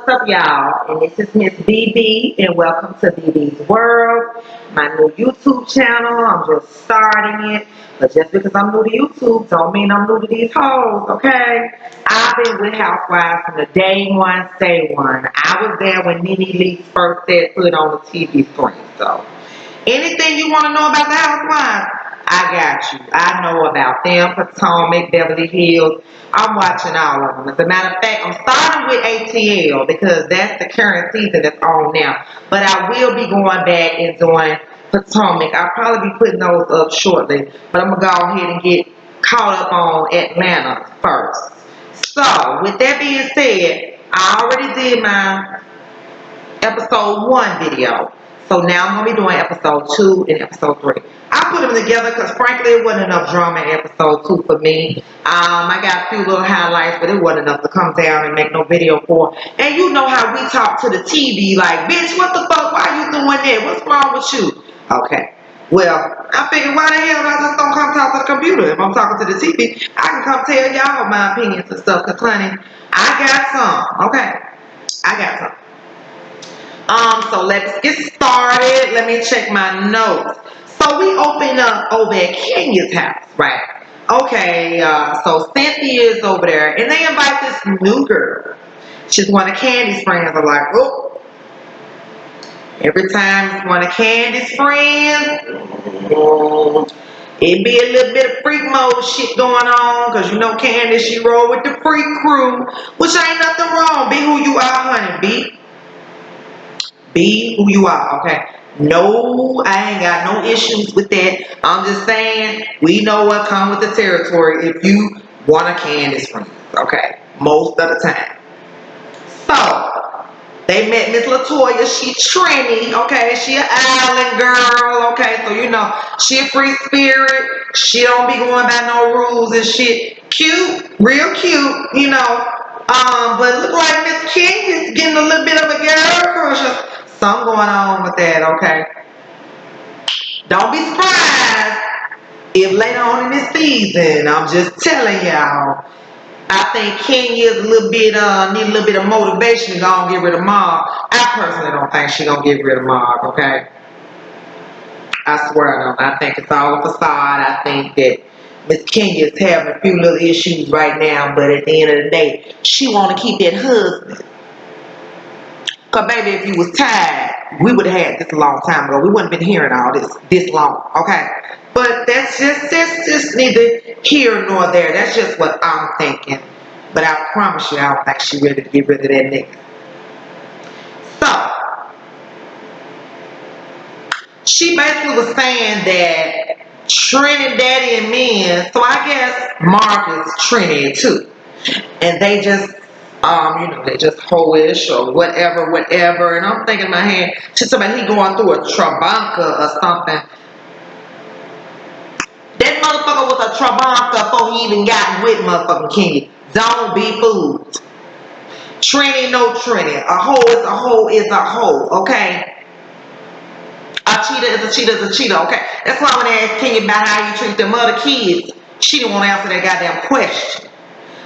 up, y'all? And this is Miss BB, and welcome to BB's World, my new YouTube channel. I'm just starting it, but just because I'm new to YouTube don't mean I'm new to these hoes, okay? I've been with Housewives from the day one, say one. I was there when Nene Leakes first set foot on the TV screen, so anything you want to know about the Housewives, I got you. I know about them, Potomac, Beverly Hills. I'm watching all of them. As a matter of fact, I'm starting with ATL because that's the current season that's on now. But I will be going back and doing Potomac. I'll probably be putting those up shortly. But I'm going to go ahead and get caught up on Atlanta first. So, with that being said, I already did my episode 1 video. So now I'm going to be doing episode 2 and episode 3. I put them together because frankly it wasn't enough drama in episode 2 for me. I got a few little highlights, but it wasn't enough to come down and make no video for. And you know how we talk to the TV like, bitch, what the fuck? Why you doing that? What's wrong with you? Okay. Well, I figured why the hell I just don't come talk to the computer? If I'm talking to the TV, I can come tell y'all my opinions and stuff. Because honey, I got some. Okay. I got some. So let's get started. Let me check my notes. So we open up over at Kenya's house, right? Okay, so Cynthia is over there, and they invite this new girl. She's one of Candy's friends. I'm like, oh. Every time it's one of Candy's friends, it be a little bit of freak mode shit going on, because you know Candy, she roll with the freak crew, which ain't nothing wrong. Be who you are, honey. Be who you are, okay? No, I ain't got no issues with that. I'm just saying, we know what comes with the territory if you want a Candace friend, okay? Most of the time. So, they met Miss LaToya. She trendy, okay? She an island girl, okay? So, you know, she a free spirit. She don't be going by no rules and shit. Cute, real cute, you know. But it look like Miss King is getting a little bit of a girl crush. Something going on with that, okay? Don't be surprised if later on in this season, I'm just telling y'all, I think Kenya is a little bit, need a little bit of motivation to go and get rid of Mark. I personally don't think she's going to get rid of Mark, okay? I swear I don't. I think it's all a facade. I think that Miss Kenya is having a few little issues right now, but at the end of the day, she want to keep that husband. Because, baby, if you was tired, we would have had this a long time ago. We wouldn't have been hearing all this long, okay? But that's just neither here nor there. That's just what I'm thinking. But I promise you, I don't think she's ready to get rid of that nigga. So, she basically was saying that Trinidadian men, so I guess Mark is Trinidad too. And they just you know, they just hoish or whatever, and I'm thinking in my head, she's talking about he going through a trabanca or something. That motherfucker was a trabanca before he even got with motherfucking Kenya. Don't be fooled. Trini, no Trini. A hoe is a hoe is a hoe, okay? A cheetah is a cheetah is a cheetah, okay? That's why when they ask Kenya about how you treat them other kids, she didn't want to answer that goddamn question.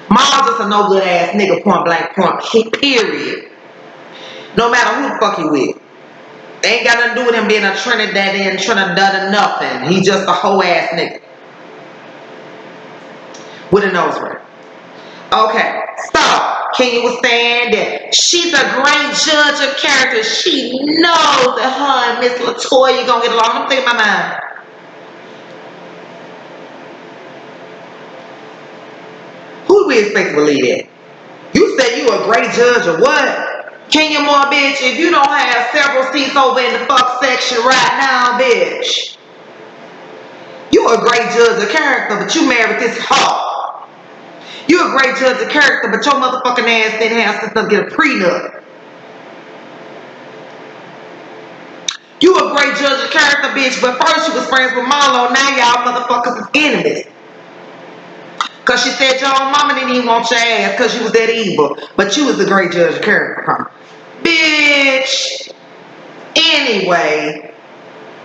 Mom's just a no good ass nigga, point blank, period. No matter who the fuck he with. They ain't got nothing to do with him being a Trinidadian, Trinidad or nothing. He just a hoe ass nigga. With a nose ring. Okay, so Kenya was saying that she's a great judge of character. She knows that her and Miss LaToya gonna get along. I'm thinking in my mind. Who do we expect to believe that? You said you a great judge of what? Kenya Moore, bitch, if you don't have several seats over in the fuck section right now, bitch. You a great judge of character, but you married this hoe. You a great judge of character, but your motherfucking ass didn't have to get a prenup. You a great judge of character, bitch, but first you was friends with Marlo, now y'all motherfuckers is enemies. Because she said your own mama didn't even want your ass because you was that evil. But you was a great judge of character, huh? Bitch. Anyway.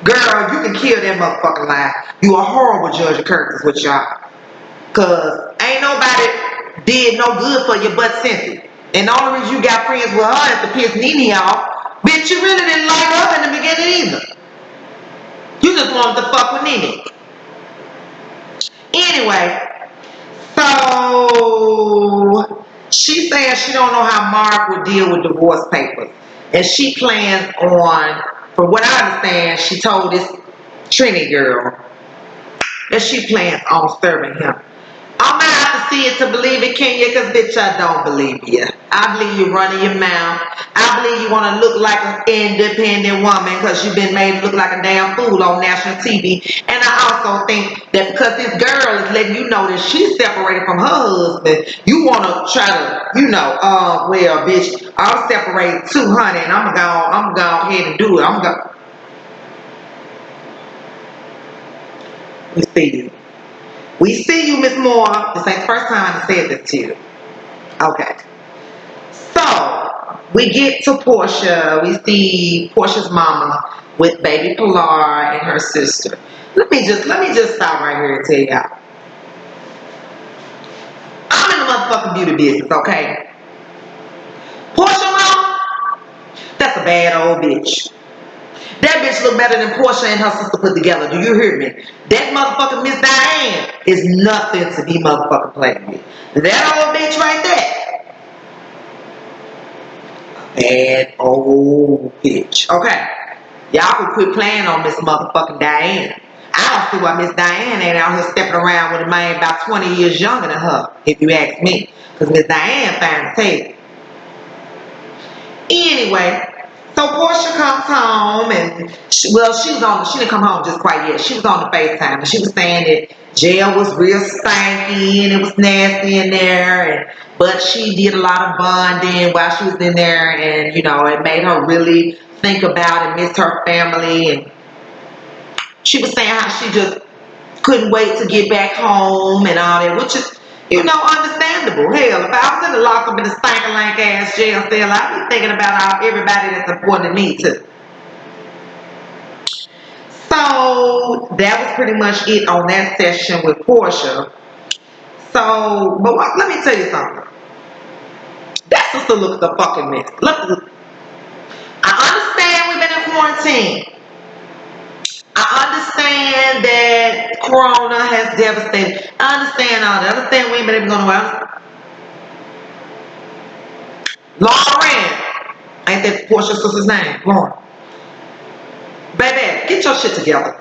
Girl, you can kill that motherfucking lie. You a horrible judge of characters with y'all. Because ain't nobody did no good for you but Cynthia. And the only reason you got friends with her is to piss Nene off. Bitch, you really didn't like her in the beginning either. You just wanted to fuck with Nene. Anyway, so she says she don't know how Mark would deal with divorce papers. And she plans on, from what I understand, she told this Trini girl that she plans on serving him. I'm gonna have to see it to believe it, Kenya, because bitch, I don't believe you. I believe you running your mouth. I believe you want to look like an independent woman because you've been made to look like a damn fool on national TV. And I also think that because this girl is letting you know that she's separated from her husband, you want to try to, well, bitch, I'll separate too, honey, and I'm gonna go ahead and do it. We see you. We see you, Miss Moore. This ain't the first time I said this to you. Okay. So, we get to Portia. We see Portia's mama with baby Pilar and her sister. Let me just stop right here and tell y'all. I'm in the motherfucking beauty business, okay? Portia mama, that's a bad old bitch. That bitch look better than Portia and her sister put together. Do you hear me? That motherfucking Miss Diane is nothing to be motherfucking playing with. That old bitch right there. Bad old bitch. Okay. Y'all can quit playing on Miss motherfucking Diane. I don't see why Miss Diane ain't out here stepping around with a man about 20 years younger than her, if you ask me. Because Miss Diane fine to take. Anyway, so Portia comes home and she didn't come home just quite yet. She was on the FaceTime and she was saying that jail was real stanky and it was nasty in there, but she did a lot of bonding while she was in there, and it made her really think about and miss her family. And she was saying how she just couldn't wait to get back home and all that, which is understandable. Hell, if I was in the locked up in the stinking lank ass jail cell, I'd be thinking about everybody that's important to me too. So that was pretty much it on that session with Portia. So, let me tell you something. That sister looks a fucking mess. Look, I understand we've been in quarantine. I understand that Corona has devastated. I understand all that. I understand we ain't been able to go nowhere. Lauren. Ain't that Portia's sister's name? Lauren. Baby, get your shit together.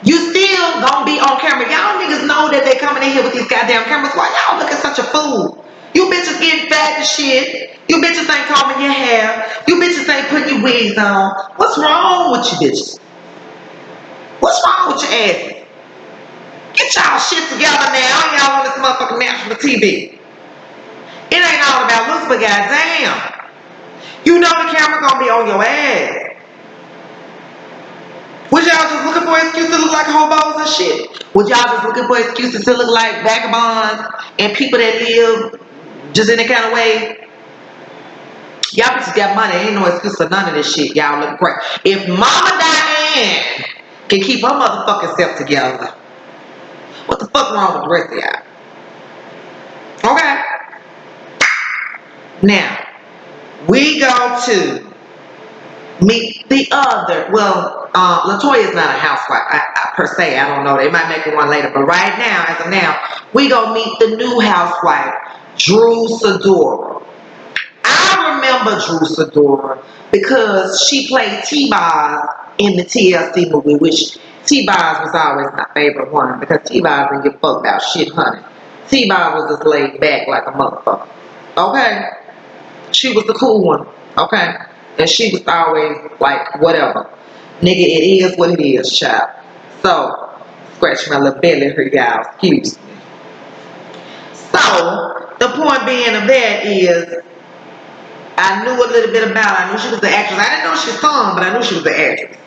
You still gonna be on camera. Y'all niggas know that they coming in here with these goddamn cameras. Why y'all looking such a fool? You bitches getting fat and shit. You bitches ain't combing your hair. You bitches ain't putting your wigs on. What's wrong with you bitches? What's wrong with your asses? Get y'all shit together now. Y'all on this motherfucking national TV. It ain't all about looks, but goddamn. You know the camera gonna be on your ass. Was y'all just looking for excuses to look like hobos and shit? Was y'all just looking for excuses to look like vagabonds and people that live just in that kind of way? Y'all bitches got money. Ain't no excuse for none of this shit. Y'all look great. If Mama Diane can keep her motherfucking self together, what the fuck wrong with the rest of y'all? Okay. Now, we go to meet the other. Well, Latoya's not a housewife per se. I don't know. They might make her one later. But right now, as of now, we go meet the new housewife, Drew Sidora. I remember Drew Sidora because she played T-Boz in the TLC movie, which T-Boz was always my favorite one because T-Boz didn't give a fuck about shit, honey. T-Boz was just laid back like a motherfucker. Okay? She was the cool one. Okay? And she was always like, whatever. Nigga, it is what it is, child. So, scratch my little belly here, y'all. Excuse me. So, the point being of that is, I knew a little bit about her. I knew she was the actress. I didn't know she sung, but I knew she was the actress.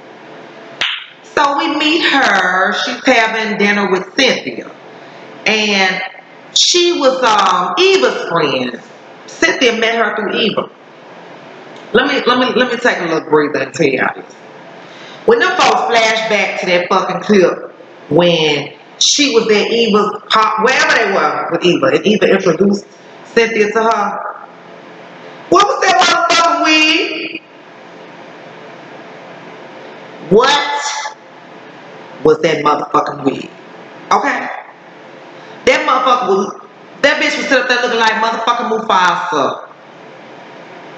So we meet her. She's having dinner with Cynthia. And she was Eva's friend. Cynthia met her through Eva. Let me take a little breather and tell y'all this. When them folks flash back to that fucking clip when she was at Eva's wherever they were with Eva, and Eva introduced Cynthia to her. was that motherfucking wig. Okay? That bitch was sitting up there looking like motherfucking Mufasa.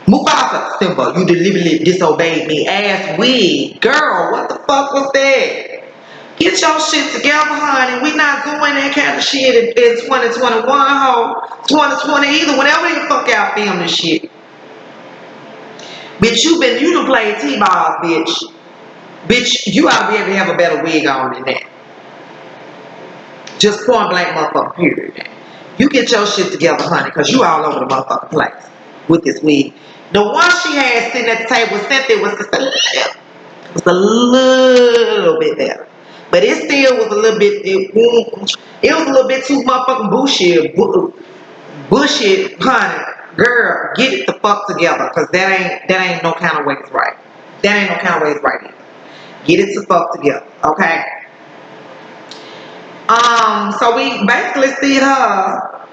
Mufasa, Simba, you deliberately disobeyed me. Ass wig. Girl, what the fuck was that? Get your shit together, honey. We not doing that kind of shit in 2021, ho. 2020 either. Whenever the fuck y'all film this shit. Bitch, you done played T-balls, bitch. Bitch, you ought to be able to have a better wig on than that. Just point blank motherfucker period. You get your shit together, honey, because you all over the motherfucking place with this wig. The one she had sitting at the table with Cynthia was just a little bit better. But it still was a little bit, it was a little bit too motherfucking bullshit, honey. Girl, get it the fuck together, because that ain't no kind of ways right. That ain't no kind of ways right either. Get it the fuck together, okay? So we basically see her,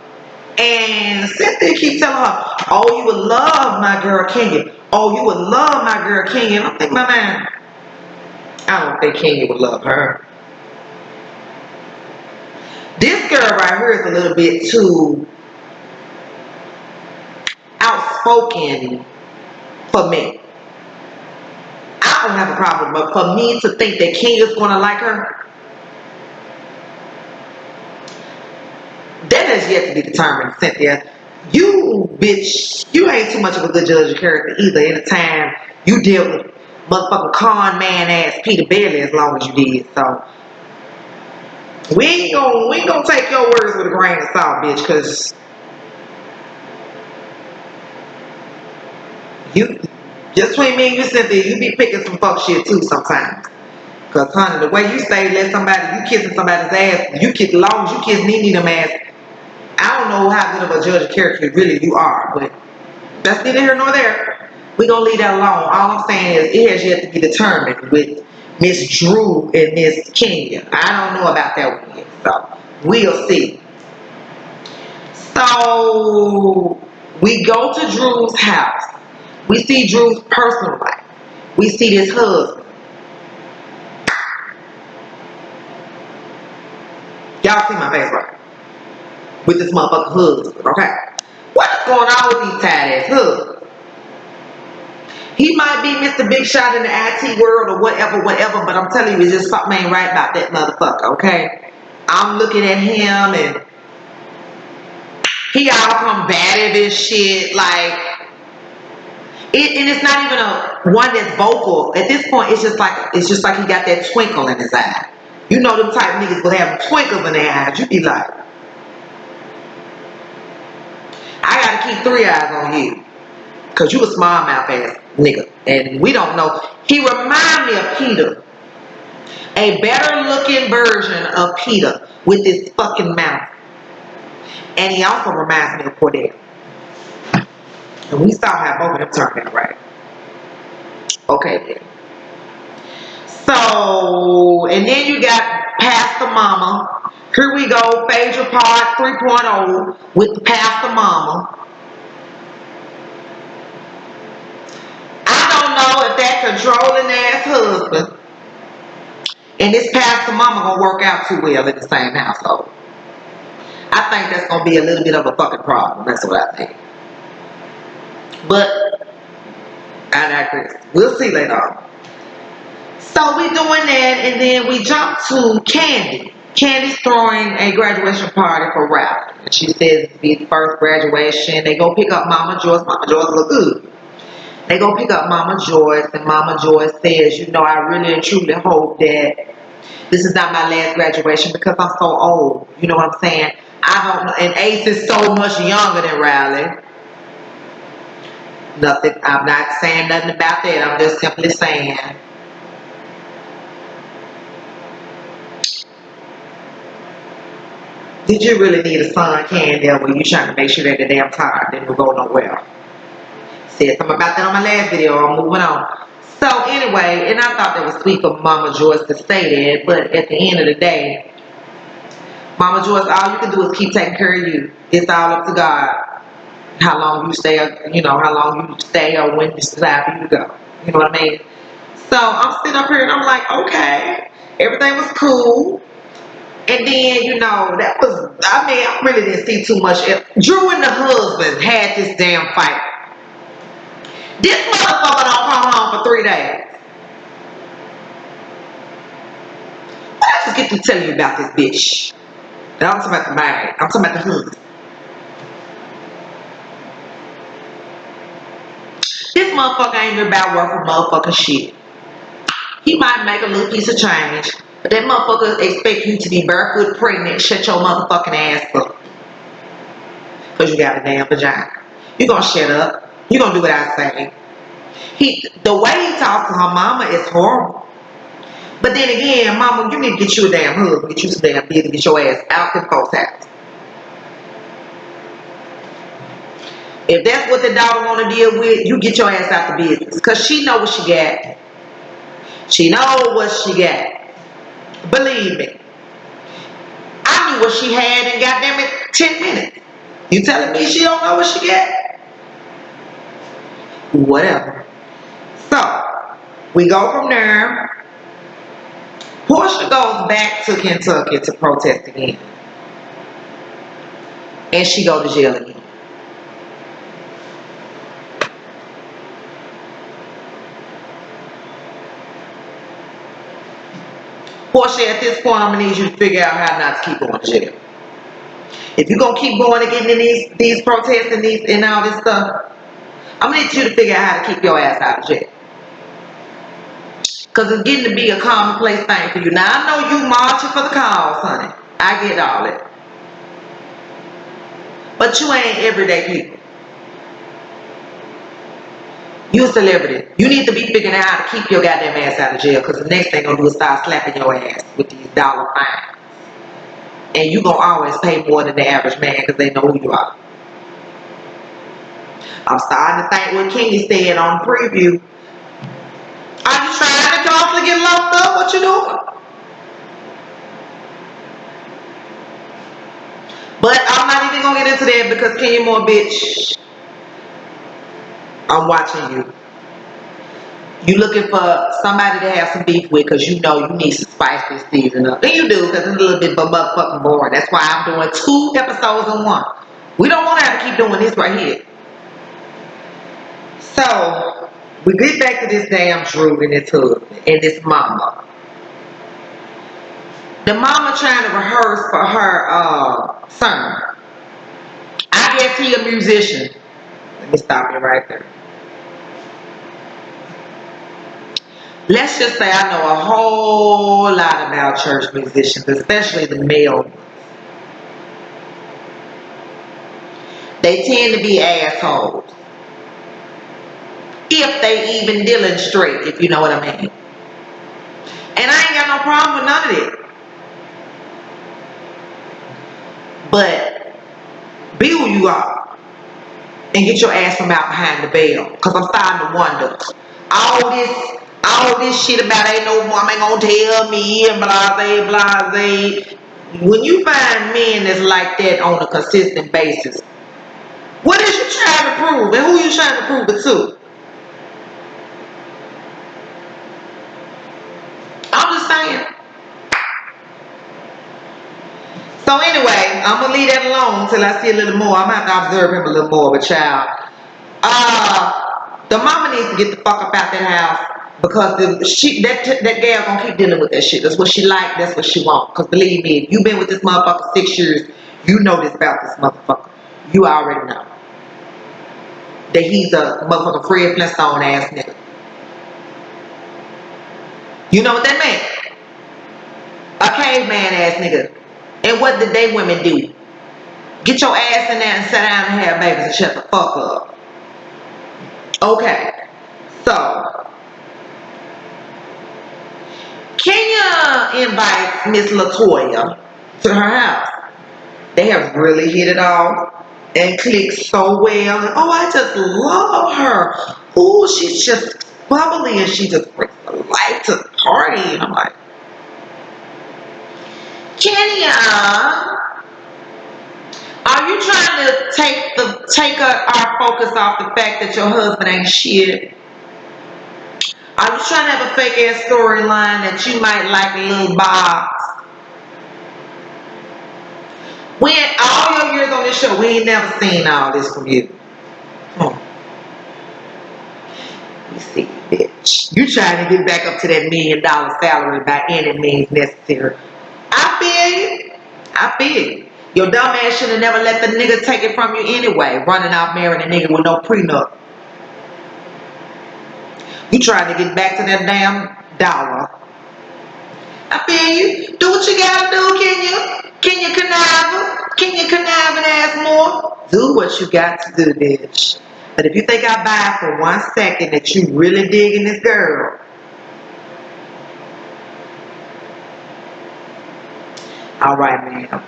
and Cynthia keeps telling her, oh, you would love my girl Kenya. Oh, you would love my girl Kenya. And I'm thinking, my man, I don't think Kenya would love her. This girl right here is a little bit too outspoken for me. I don't have a problem, but for me to think that Kenya's gonna like her, that has yet to be determined, Cynthia. You, bitch, you ain't too much of a good judge of character either. Anytime you deal with motherfucking con man ass Peter Bailey as long as you did. So we ain't gonna take your words with a grain of salt, bitch, cause you just between me and you, Cynthia, you be picking some fuck shit too sometimes. Cause honey, the way you say let somebody, you kissing somebody's ass, you kiss, as long as you kiss Nene them ass, I don't know how good of a judge of character really you are, but that's neither here nor there. We gonna leave that alone. All I'm saying is it has yet to be determined with Miss Drew and Miss Kenya. I don't know about that one yet, so we'll see. So we go to Drew's house. We see Drew's personal life. We see this husband. Y'all see my face right? With this motherfucking husband, okay? What is going on with these tight ass husbands? He might be Mr. Big Shot in the IT world or whatever, but I'm telling you, it's just something ain't right about that motherfucker, okay? I'm looking at him and he all combative and shit, like, and it's not even a one that's vocal. At this point, it's just like he got that twinkle in his eye. You know them type niggas will have twinkles in their eyes. You be like, I gotta keep 3 eyes on you. Cause you a smart mouth ass nigga. And we don't know. He remind me of Peter. A better looking version of Peter with his fucking mouth. And he also reminds me of Cordell. And we saw how both of them turned out right. Okay then. So, and then you got Pastor Mama. Here we go, Phaedra Part 3.0 with Pastor Mama. I don't know if that controlling ass husband and this Pastor Mama gonna work out too well in the same household. I think that's gonna be a little bit of a fucking problem. That's what I think. But I digress. We'll see later on. So we doing that, and then we jump to Candy. Candy's throwing a graduation party for Ralph. And she says it's be the first graduation. They go pick up Mama Joyce. Mama Joyce look good. They go pick up Mama Joyce, and Mama Joyce says, you know, I really and truly hope that this is not my last graduation because I'm so old. You know what I'm saying? I don't know. And Ace is so much younger than Riley. Nothing. I'm not saying nothing about that. I'm just simply saying. Did you really need a son, Candy, when you trying to make sure that the damn car didn't go nowhere? Said something about that on my last video. I'm moving on. So anyway, and I thought that was sweet for Mama Joyce to say that, but at the end of the day, Mama Joyce, all you can do is keep taking care of you. It's all up to God. How long you stay, you know, how long you stay or when it's time for you to go. You know what I mean? So I'm sitting up here and I'm like, okay. Everything was cool. And then, you know, that was, I mean, I really didn't see too much. Drew and the husband had this damn fight. This motherfucker don't come home for 3 days. But I just get to tell you about this bitch. And I'm talking about the man. I'm talking about the husband. This motherfucker ain't about worth a motherfucking shit. He might make a little piece of change, but that motherfucker expect you to be barefoot pregnant and shut your motherfucking ass up. Cause you got a damn vagina. You gonna shut up. You gonna do what I say. The way he talks to her mama is horrible. But then again, mama, you need to get you a damn husband, get you some damn business, get your ass out them folks' house. If that's what the daughter want to deal with, you get your ass out the business. Because she know what she got. She know what she got. Believe me. I knew what she had in goddamn it 10 minutes. You telling me she don't know what she got? Whatever. So, we go from there. Portia goes back to Kentucky to protest again. And she go to jail again. Portia, at this point, I'm going to need you to figure out how not to keep going to jail. If you're going to keep going and getting in these protests and all this stuff, I'm going to need you to figure out how to keep your ass out of jail. Because it's getting to be a commonplace thing for you. Now, I know you marching for the cause, honey. I get all that. But you ain't everyday people. You a celebrity. You need to be figuring out how to keep your goddamn ass out of jail. Because the next thing they're going to do is start slapping your ass with these dollar fines. And you going to always pay more than the average man because they know who you are. I'm starting to think what Kenny said on the preview. Are you trying to constantly get locked up? What you doing? But I'm not even going to get into that because Kenya Moore, bitch, I'm watching you. You looking for somebody to have some beef with because you know you need some spice this season up. And you do because it's a little bit motherfucking boring. That's why I'm doing 2 episodes in one. We don't want to have to keep doing this right here. So, we get back to this damn Drew and his husband and this mama. The mama trying to rehearse for her son. I guess he a musician. Let me stop you right there. Let's just say I know a whole lot about church musicians, especially the male ones. They tend to be assholes. If they even dealing straight, if you know what I mean. And I ain't got no problem with none of it. But be who you are. And get your ass from out behind the veil. Because I'm starting to wonder. All this shit about ain't no woman gonna tell me and blase. When you find men that's like that on a consistent basis, what is you trying to prove? And who you trying to prove it to? I'm just saying. So anyway, I'm going to leave that alone until I see a little more. I'm going to have to observe him a little more of a child. The mama needs to get the fuck up out that house. Because that girl going to keep dealing with that shit. That's what she like. That's what she want. Because believe me, if you've been with this motherfucker 6 years, you know this about this motherfucker. You already know. That he's a motherfucking Fred Flintstone ass nigga. You know what that meant? A caveman ass nigga. And what did they women do? Get your ass in there and sit down and have babies and shut the fuck up. Okay. So, Kenya invites Miss LaToya to her house. They have really hit it off and clicked so well. And, oh, I just love her. Oh, she's just bubbly and she just brings the life to the party. And I'm like, Kenya, are you trying to take our focus off the fact that your husband ain't shit? Are you trying to have a fake ass storyline that you might like a little box? We in all your years on this show, we ain't never seen all this from you. You see, bitch. You trying to get back up to that $1 million salary by any means necessary. I feel you. I feel you. Your dumb ass should have never let the nigga take it from you anyway. Running out marrying a nigga with no prenup. You trying to get back to that damn dollar. I feel you. Do what you gotta do, can you? Can you connive? Can you connive and ask more? Do what you got to do, bitch. But if you think I buy for 1 second that you really digging this girl, alright, ma'am.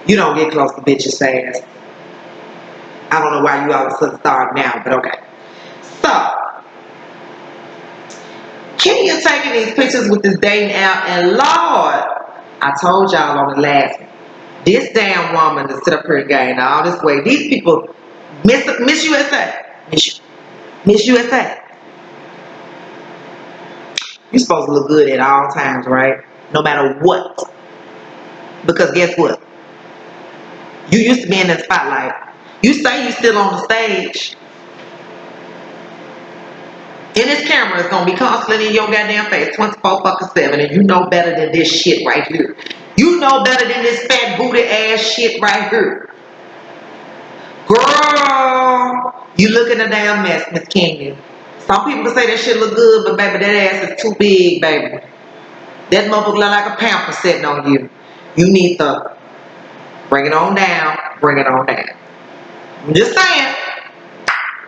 You don't get close to bitches fast. I don't know why you all of a sudden start now, but okay. So, Kenya taking these pictures with this dating app, and Lord, I told y'all on the last one, this damn woman to sit up here and gain all this weight. These people, Miss USA, Miss USA. You're supposed to look good at all times, right? No matter what. Because guess what? You used to be in the spotlight. You say you still on the stage. And this camera is going to be constantly in your goddamn face 24 fucking 7. And you know better than this shit right here. You know better than this fat booty ass shit right here. Girl, you looking a damn mess, Miss Kenya. Some people can say that shit look good, but baby, that ass is too big, baby. That motherfucker look like a pamper sitting on you. You need to bring it on down, bring it on down. I'm just saying.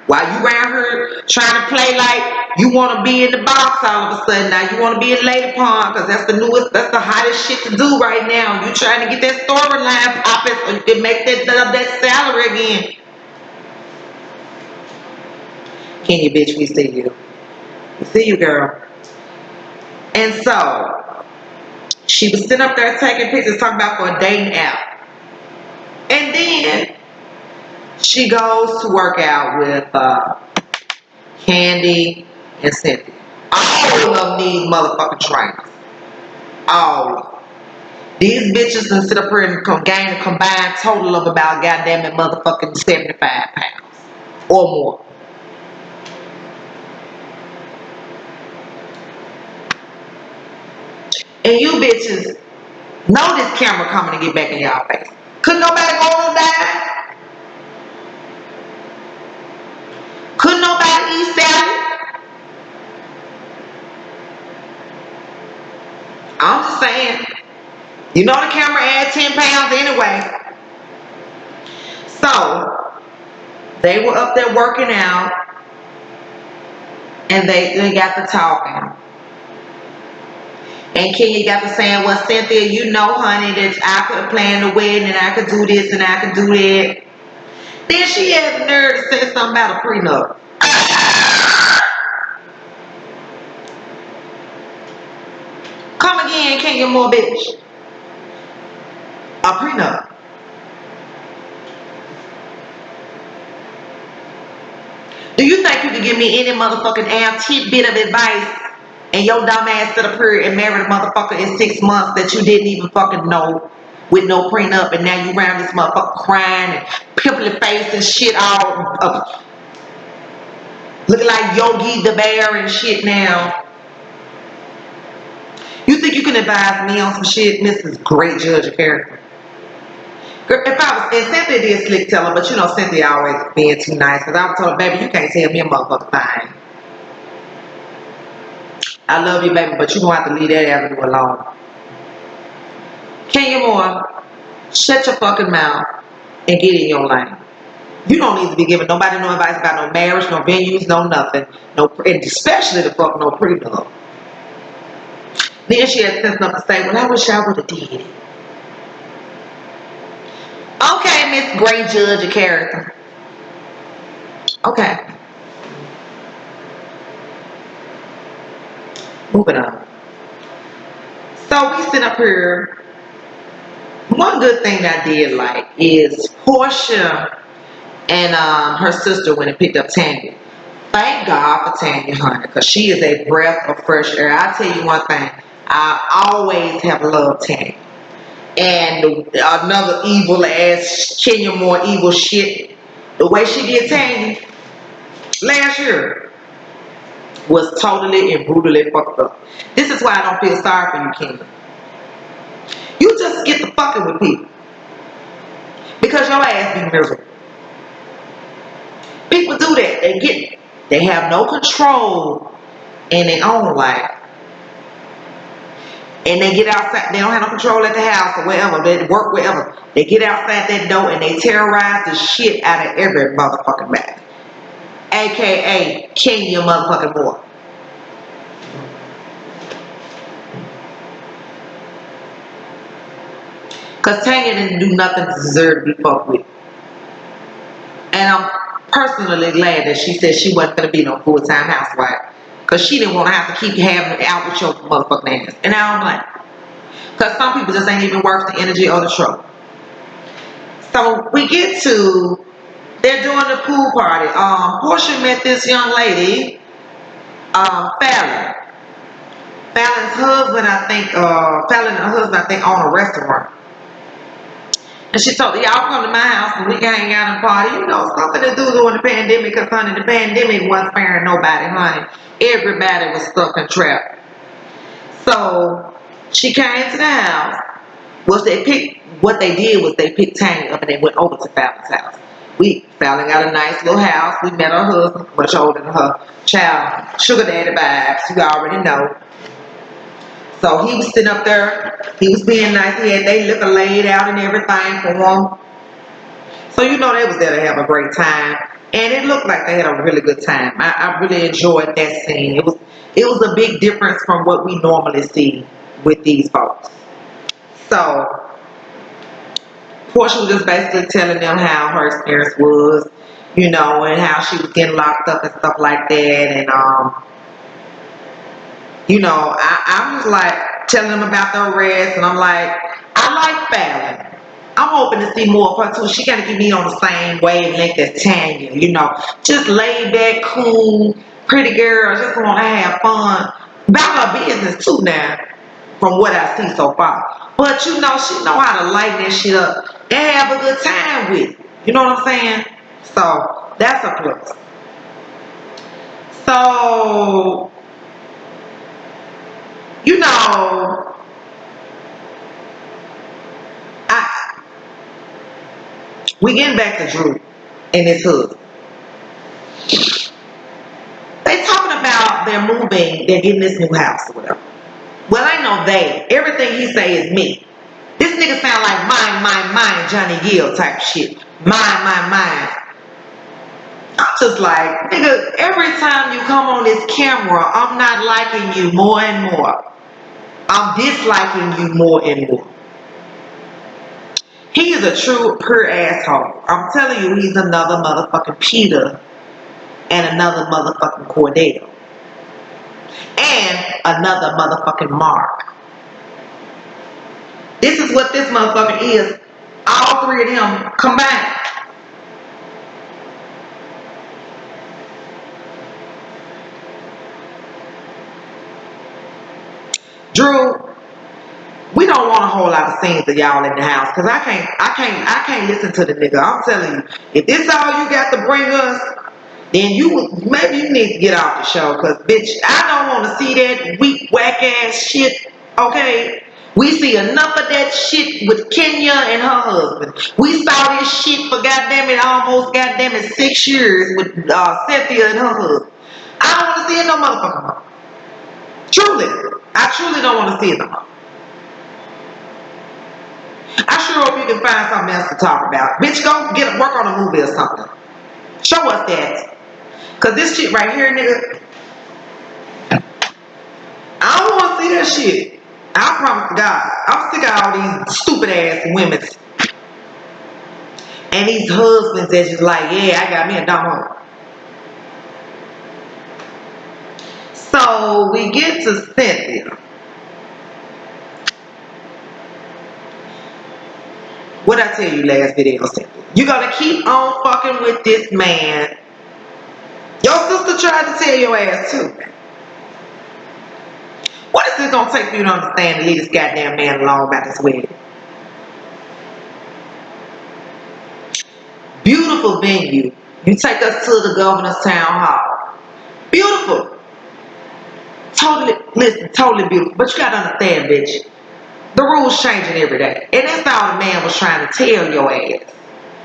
While you around here trying to play like you want to be in the box all of a sudden, now you want to be in Lady Pond because that's the newest, that's the hottest shit to do right now. You trying to get that storyline popping so you can make that salary again. Can you, bitch? We see you. We see you, girl. And so she was sitting up there taking pictures, talking about for a dating app, and then she goes to work out with Candy and Cynthia. All of them need motherfucking trainers. All. These bitches can sit up here and gain a combined total of about goddamn it motherfucking 75 pounds or more. And you bitches know this camera coming to get back in y'all face. Couldn't nobody go on that? Couldn't nobody eat salad? I'm just saying. You know the camera adds 10 pounds anyway. So, they were up there working out. And they got to talking. And Kenya got to saying, well, Cynthia, you know, honey, that I could plan the wedding and I could do this and I could do that. Then she had the nerve to say something about a prenup. Come again, Kenya, more bitch. A prenup. Do you think you can give me any motherfucking damn tidbit of advice and your dumb ass sit up here and marry a motherfucker in 6 months that you didn't even fucking know with no prenup, and now you around this motherfucker crying and pimply face and shit all up, looking like Yogi the Bear and shit now. You think you can advise me on some shit, Mrs. Great Judge of Character? Girl, if I was, and Cynthia did slick tell her, but you know Cynthia always being too nice, because I would tell her, baby, you can't tell me a motherfucker thing. I love you, baby, but you gonna have to leave that avenue alone. Kenya Moore, shut your fucking mouth and get in your lane. You don't need to be giving nobody no advice about no marriage, no venues, no nothing, no, and especially the fuck no prenup. Then she had sense enough to say, well, I wish I would have did it. Okay, Miss Great Judge of Character. Okay. Moving on. So we sit up here. One good thing that I did like is Portia and her sister went and picked up Tandy. Thank God for Tanya, honey, because she is a breath of fresh air. I tell you one thing, I always have loved Tanya. And another evil ass Kenya more evil shit. The way she did Tanya last year was totally and brutally fucked up. This is why I don't feel sorry for you, Kenya. You just get to fucking with people because your ass be miserable. People do that. They have no control in their own life. And they get outside, they don't have no control at the house or wherever, they work wherever. They get outside that door and they terrorize the shit out of every motherfucking bag. AKA Kenya motherfucking boy. Cause Tanya didn't do nothing to deserve to be fucked with. And I'm personally glad that she said she wasn't gonna be no full-time housewife. Cause she didn't want to have to keep having it out with your motherfucking ass. And now I'm like, cause some people just ain't even worth the energy or the trouble. So we get to, they're doing the pool party. Portia met this young lady, Fallon. Fallon's husband, I think, own a restaurant. And she told, y'all come to my house and we can hang out and party. You know, something to do during the pandemic, because, honey, the pandemic wasn't sparing nobody, honey. Everybody was stuck and trapped. So she came to the house. What they did was they picked Tanya up and they went over to Fallon's house. Fallon got a nice little house. We met her husband, much older than her child. Sugar daddy vibes, you already know. So he was sitting up there. He was being nice. He had they liquor laid out and everything for him. So you know they was there to have a great time. And it looked like they had a really good time. I really enjoyed that scene. It was a big difference from what we normally see with these folks. So Portia was just basically telling them how her experience was, you know, and how she was getting locked up and stuff like that. And, you know, I was like telling them about the arrest, and I'm like, I like Fallon. I'm hoping to see more of her too. She got to keep me on the same wavelength as Tanya, you know, just laid back, cool, pretty girl, just want to have fun. About her business too now, from what I see so far. But you know, she know how to lighten that shit up and have a good time with it. You know what I'm saying? So that's a plus. So, you know, we getting back to Drew and his husband. They talking about they're moving, they're getting this new house or whatever. Well, I know they. Everything he say is me. This nigga sound like mine, Johnny Gill type shit. Mine. I'm just like, nigga, every time you come on this camera, I'm not liking you more and more. I'm disliking you more and more. He is a true pure asshole. I'm telling you, he's another motherfucking Peter and another motherfucking Cordell. And another motherfucking Mark. This is what this motherfucker is. All three of them combined. Drew, we don't want a whole lot of scenes of y'all in the house, because I can't listen to the nigga. I'm telling you, if this all you got to bring us, then maybe you need to get off the show, because bitch, I don't want to see that weak whack ass shit. Okay, we see enough of that shit with Kenya and her husband. We saw this shit for goddamn it almost goddamn it 6 years with Cynthia and her husband. I don't want to see it no motherfucking more. Truly, I truly don't want to see it no more. I sure hope you can find something else to talk about. Bitch, go work on a movie or something. Show us that. Cause this shit right here, nigga, I don't want to see that shit. I promise to God. I'm sick of all these stupid ass women. And these husbands that's just like, yeah, I got me a dumb hoe. So we get to Cynthia. What I tell you last video, Cynthia? You gotta keep on fucking with this man. Your sister sister tried to tell your ass too. What is it gonna take for you to understand to leave this goddamn man alone about this wedding? Beautiful venue. You take us to the governor's town hall. Beautiful. Totally, listen, totally beautiful. But you gotta understand, bitch. The rules changing every day. And that's all the man was trying to tell your ass.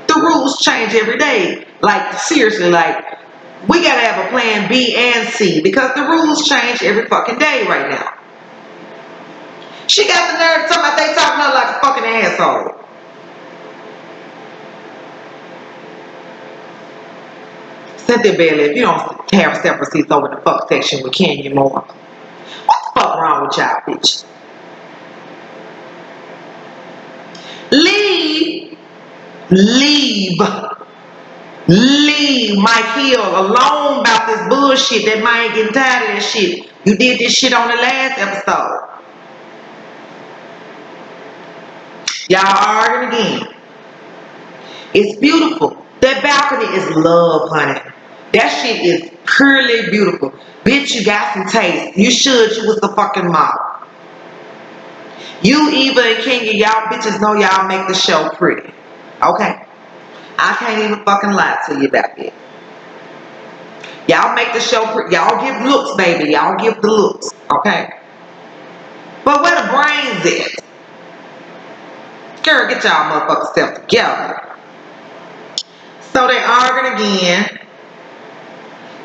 The rules change every day. Like, seriously, like, we gotta have a plan B and C because the rules change every fucking day right now. She got the nerve talking about they talking to her like a fucking asshole. Cynthia Bailey, if you don't have separate seats over the fuck section with Kenya Moore, what the fuck wrong with y'all, bitch? Leave Mike Hill alone about this bullshit. That Mike getting tired of that shit. You did this shit on the last episode. Y'all arguing again. It's beautiful. That balcony is love, honey. That shit is purely beautiful. Bitch, you got some taste. You should. You was the fucking model. You, Eva, and Kenya, y'all bitches know y'all make the show pretty. Okay? I can't even fucking lie to you about that. Y'all make the show pretty. Y'all give looks, baby. Y'all give the looks. Okay? But where the brains at? Girl, get y'all motherfucking self together. So they arguing again.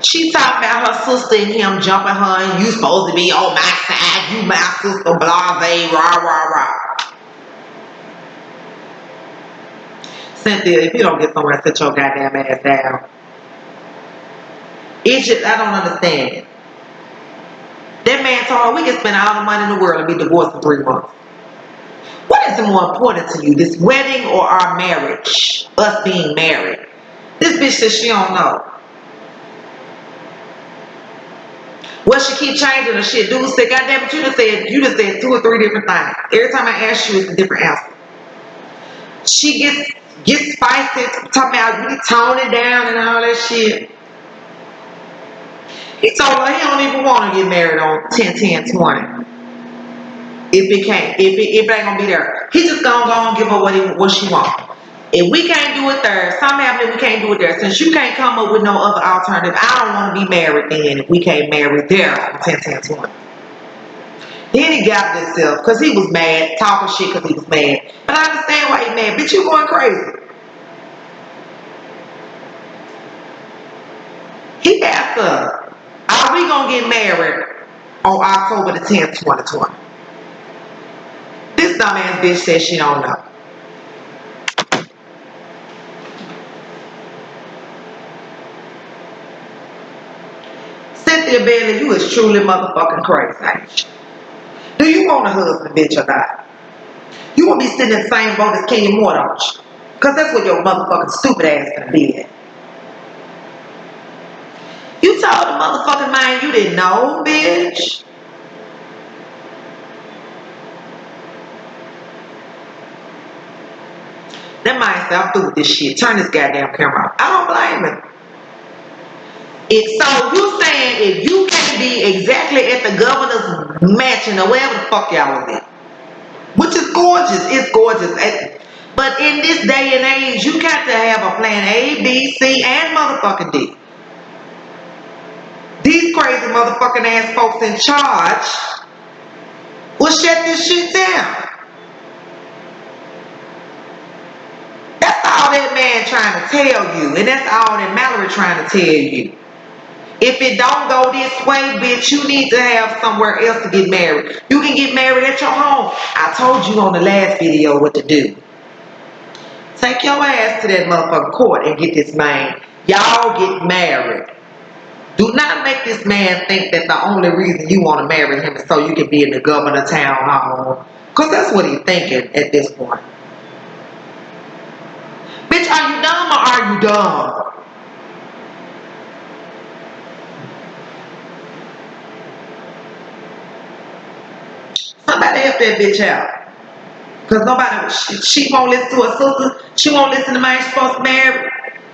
She talking about her sister and him jumping her and you supposed to be on my side, you my sister, blase, rah, rah, rah. Cynthia, if you don't get somewhere, sit your goddamn ass down. It's just, I don't understand it. That man told her we can spend all the money in the world and be divorced in 3 months. What is more important to you, this wedding or our marriage? Us being married. This bitch says she don't know. Well, she keep changing her shit. Dude said, goddamn it, you just said 2 or 3 different things. Every time I ask you, it's a different answer. She gets spicy, talking about really tone it down and all that shit. He told her he don't even want to get married on 10-10-20. If it ain't gonna be there, he just gonna go and give her what she wants. If we can't do it there, something happened, we can't do it there. Since you can't come up with no other alternative, I don't want to be married then if we can't marry there on 10-10-20. Then he got himself because he was mad, talking shit because he was mad. But I understand why he mad. Bitch, you going crazy. He asked her, are we going to get married on October the 10th, 2020? This dumbass bitch says she don't know. Cynthia Bailey, you is truly motherfucking crazy. Do you want a husband, bitch, or not? You want to be sitting in the same boat as Kenya Moore, don't you? Because that's what your motherfucking stupid ass gonna be at. You told the motherfucking man you didn't know, bitch. That man said, I'm through with this shit. Turn this goddamn camera off. I don't blame him. So you saying if you can't be exactly at the governor's mansion or wherever the fuck y'all was at, which is gorgeous, it's gorgeous. But in this day and age, you got to have a plan A, B, C, and motherfucking D. These crazy motherfucking ass folks in charge will shut this shit down. That's all that man trying to tell you, and that's all that Mallory trying to tell you. If it don't go this way, bitch, you need to have somewhere else to get married. You can get married at your home. I told you on the last video what to do. Take your ass to that motherfucking court and get this man. Y'all get married. Do not make this man think that the only reason you want to marry him is so you can be in the governor town hall. Because that's what he's thinking at this point. Bitch, are you dumb or are you dumb? Somebody help that bitch out. Because nobody, she won't listen to her sister. She won't listen to man she's supposed to marry.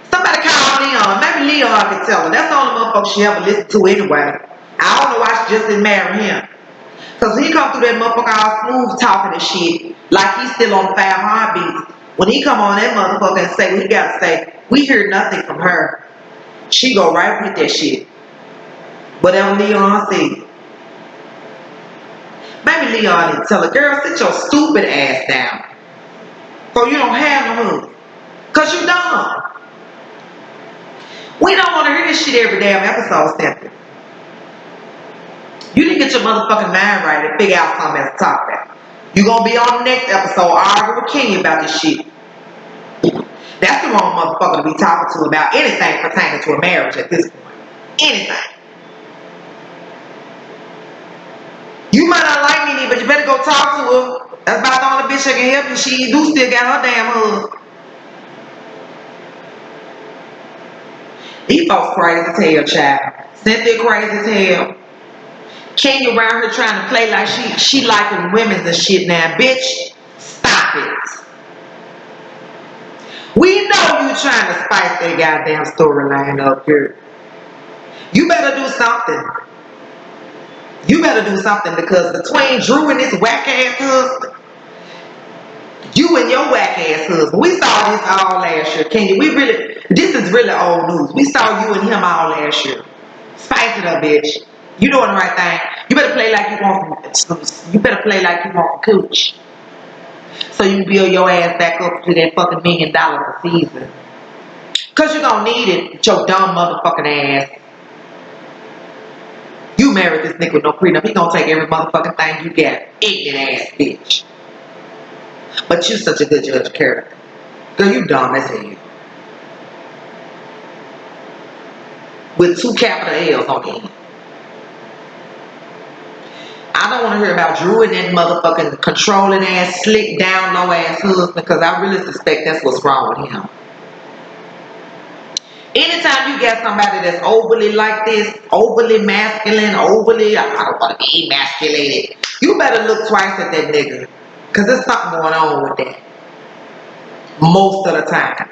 Somebody Somebody call Leon. Maybe Leon can tell her. That's the only motherfucker she ever listened to anyway. I don't know why she just didn't marry him. Cause he come through that motherfucker all smooth talking and shit, like he's still on 5 heartbeats. When he come on that motherfucker and say what he gotta say, we hear nothing from her. She go right with that shit. Whatever Leon said. Maybe Leon didn't tell her, girl, sit your stupid ass down. So you don't have no husband. Cause you dumb. We don't want to hear this shit every damn episode, Stephanie. You didn't get your motherfucking mind right and figure out something else to talk about. You gonna be on the next episode arguing with Kenya about this shit. That's the wrong motherfucker to be talking to about anything pertaining to a marriage at this point. Anything. You might not like Nene, but you better go talk to her. That's about the only bitch that can help you. She do still got her damn husband. These folks crazy as hell, child. Cynthia crazy as hell. Kenya around here trying to play like she liking women's and shit now. Bitch, stop it. We know you trying to spice that goddamn storyline up here. You better do something. You better do something because between Drew and this whack ass husband, you and your whack ass husband, we saw this all last year. Kenya, this is really old news. We saw you and him all last year. Spice it up, bitch. You doing the right thing. You better play like you want cooch. So you can build your ass back up to that fucking $1 million a season. Cause you gonna need it with your dumb motherfucking ass. You married this nigga with no prenup. He gonna take every motherfucking thing you got. Ignorant ass bitch. But you such a good judge of character. Girl, you dumb as hell. With 2 capital L's on the end. I don't want to hear about Drew and that motherfucking controlling ass, slick down low ass husband because I really suspect that's what's wrong with him. Anytime you get somebody that's overly like this, overly masculine, I don't want to be emasculated, you better look twice at that nigga because there's something going on with that. Most of the time.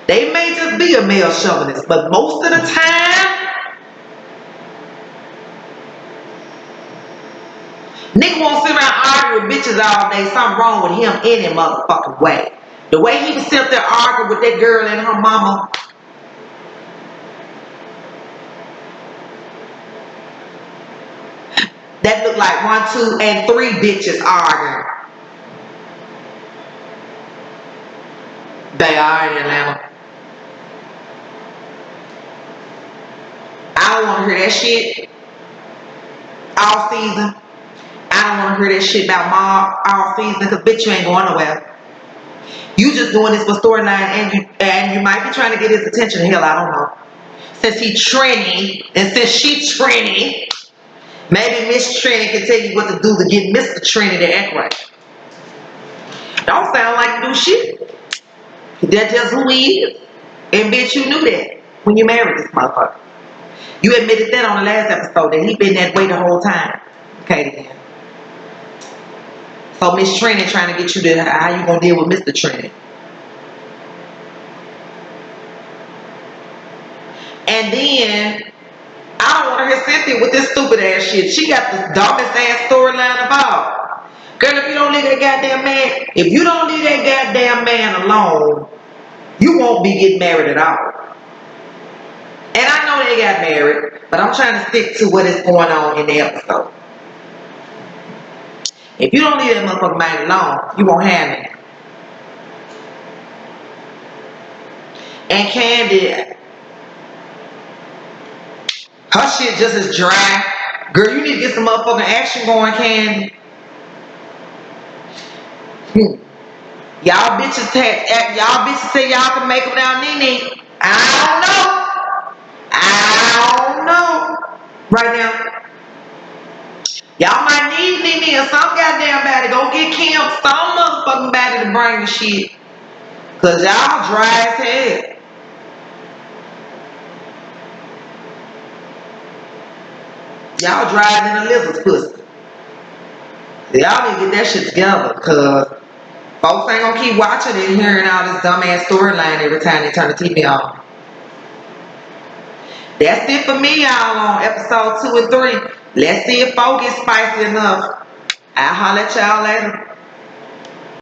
They may just be a male chauvinist, but most of the time, nigga won't sit around arguing with bitches all day. Something wrong with him any motherfucking way. The way he was sitting there arguing with that girl and her mama. That looked like 1, 2, and 3 bitches arguing. They are in Atlanta. I don't want to hear that shit all season. I don't want to hear that shit about Mom all season because bitch, you ain't going nowhere. You just doing this for storyline and you might be trying to get his attention. Hell, I don't know. Since he Trini and since she Trini, maybe Miss Trini can tell you what to do to get Mr. Trini to act right. Don't sound like you do shit. That's just who he is. And bitch, you knew that when you married this motherfucker. You admitted that on the last episode that he been that way the whole time. Okay then. So Miss Trini trying to get you to how you gonna deal with Mr. Trini. And then I don't want to hear Cynthia with this stupid ass shit. She got the dumbest ass storyline about. Girl, if you don't leave that goddamn man, if you don't leave that goddamn man alone, you won't be getting married at all. And I know they got married, but I'm trying to stick to what is going on in the episode. If you don't leave that motherfucking man alone, you won't have it. And Candy, her shit just as dry. Girl, you need to get some motherfucking action going, Candy. Y'all bitches say y'all can make them without Nene. I don't know. Right now. Y'all might need Nene or some goddamn body. Go get Kim some motherfucking body to bring the shit. Cause y'all dry as hell. Y'all dry than a lizard's pussy. Y'all need to get that shit together. Cause folks ain't gonna keep watching and hearing all this dumbass storyline every time they turn the TV on. That's it for me, y'all, on episode 2 and 3. Let's see if 4 gets spicy enough. I'll holler at y'all later.